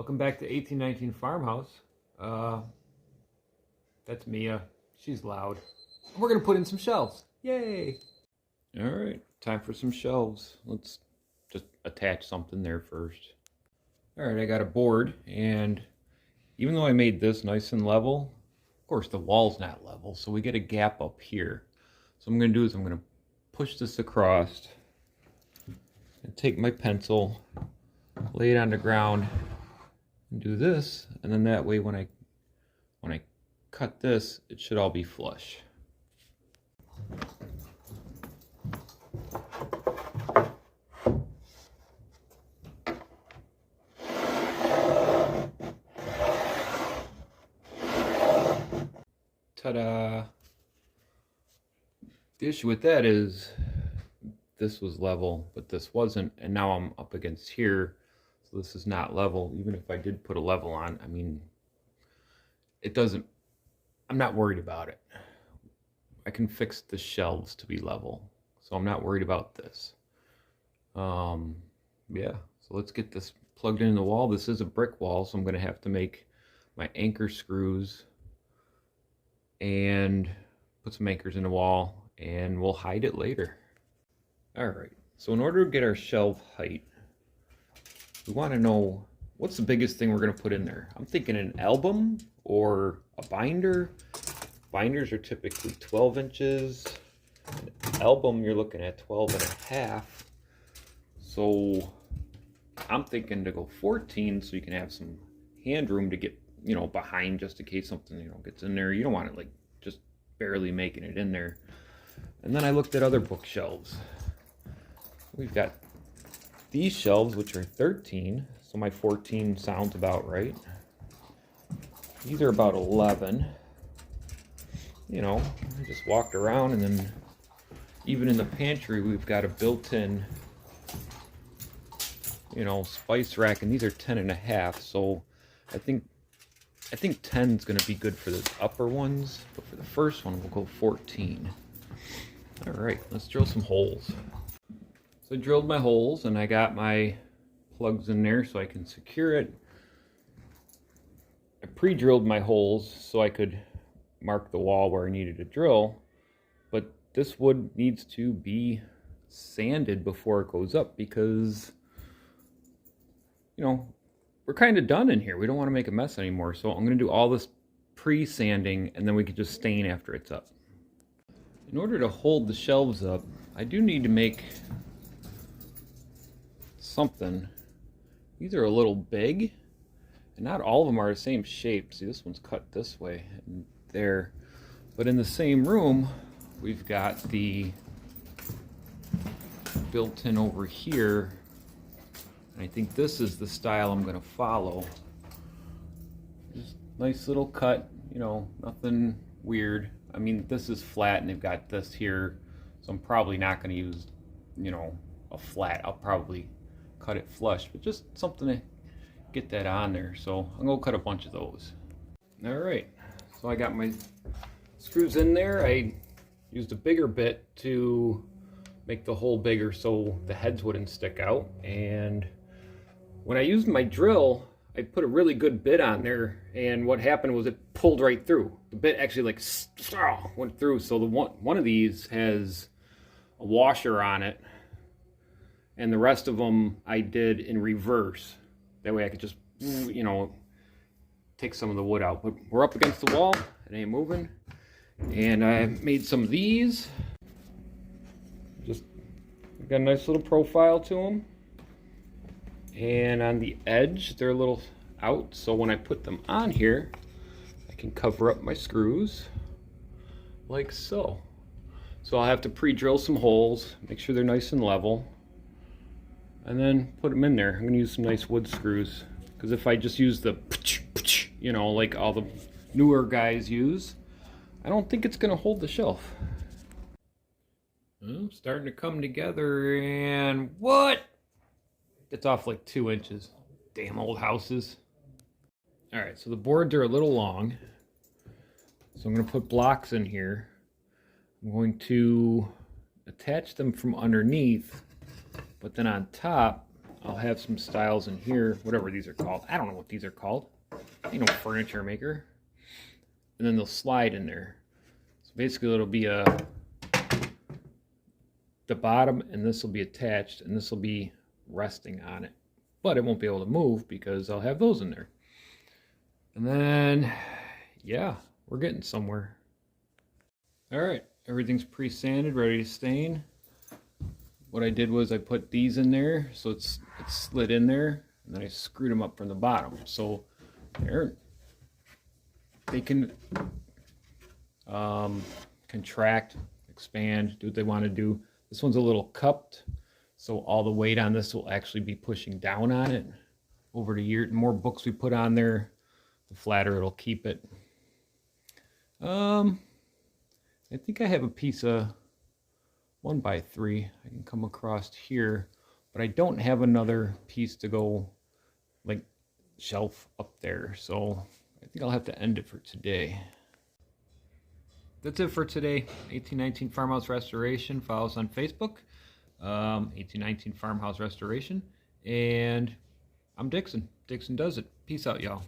Welcome back to 1819 Farmhouse. That's Mia. She's loud. We're gonna put in some shelves. Yay! All right, time for some shelves. Let's just attach something there first. All right, I got a board, and even though I made this nice and level, of course the wall's not level, so we get a gap up here. So what I'm gonna do is I'm gonna push this across and take my pencil, lay it on the ground, and do this, and then that way when I cut this, it should all be flush. Ta-da! The issue with that is this was level, but this wasn't, and now I'm up against here, so this is not level. Even if I did put a level on, I mean, it doesn't, I'm not worried about it. I can fix the shelves to be level, so I'm not worried about this. Yeah, so let's get this plugged into the wall. This is a brick wall, so I'm going to have to make my anchor screws and put some anchors in the wall, and we'll hide it later. All right, so in order to get our shelf height, we want to know what's the biggest thing we're going to put in there. I'm thinking an album or a binder. Binders are typically 12 inches. An album, you're looking at 12 and a half. So I'm thinking to go 14 so you can have some hand room to get, behind, just in case something, gets in there. You don't want it like just barely making it in there. And then I looked at other bookshelves. We've got these shelves, which are 13, so my 14 sounds about right. These are about 11. I just walked around, and then even in the pantry, we've got a built-in, spice rack, and these are 10 and a half, so I think 10 is going to be good for the upper ones, but for the first one, we'll go 14. All right, let's drill some holes. So I drilled my holes, and I got my plugs in there so I can secure it. I pre-drilled my holes so I could mark the wall where I needed to drill, but this wood needs to be sanded before it goes up because, we're kind of done in here. We don't want to make a mess anymore, so I'm going to do all this pre-sanding, and then we can just stain after it's up. In order to hold the shelves up, I do need to make something. These are a little big, and not all of them are the same shape. See, this one's cut this way and there, but in the same room we've got the built-in over here, and I think this is the style I'm going to follow. Just nice little cut, nothing weird. I mean, this is flat and they've got this here, so I'm probably not going to use a flat. I'll probably cut it flush, but just something to get that on there. So I'm gonna cut a bunch of those. All right, so I got my screws in there. I used a bigger bit to make the hole bigger so the heads wouldn't stick out. And when I used my drill, I put a really good bit on there, and what happened was it pulled right through. The bit actually went through. So the one of these has a washer on it, and the rest of them I did in reverse. That way I could just, take some of the wood out. But we're up against the wall, it ain't moving. And I made some of these. Just got a nice little profile to them. And on the edge, they're a little out. So when I put them on here, I can cover up my screws like so. So I'll have to pre-drill some holes, make sure they're nice and level, and then put them in there. I'm going to use some nice wood screws, because if I just use the, like all the newer guys use, I don't think it's going to hold the shelf. Well, starting to come together, and what? It's off like 2 inches. Damn old houses. All right, so the boards are a little long, so I'm going to put blocks in here. I'm going to attach them from underneath, but then on top, I'll have some styles in here, whatever these are called. I don't know what these are called. You know, furniture maker. And then they'll slide in there. So basically it'll be the bottom, and this will be attached, and this will be resting on it. But it won't be able to move because I'll have those in there. And then, yeah, we're getting somewhere. All right, everything's pre-sanded, ready to stain. What I did was I put these in there, so it's slid in there, and then I screwed them up from the bottom. So they can contract, expand, do what they want to do. This one's a little cupped, so all the weight on this will actually be pushing down on it. Over the year, the more books we put on there, the flatter it'll keep it. I think I have a piece of 1x3 I can come across here, but I don't have another piece to go like shelf up there, so I think I'll have to end it for today. That's it for today. 1819 Farmhouse Restoration. Follow us on Facebook. 1819 Farmhouse Restoration. And I'm Dixon. Dixon does it. Peace out, y'all.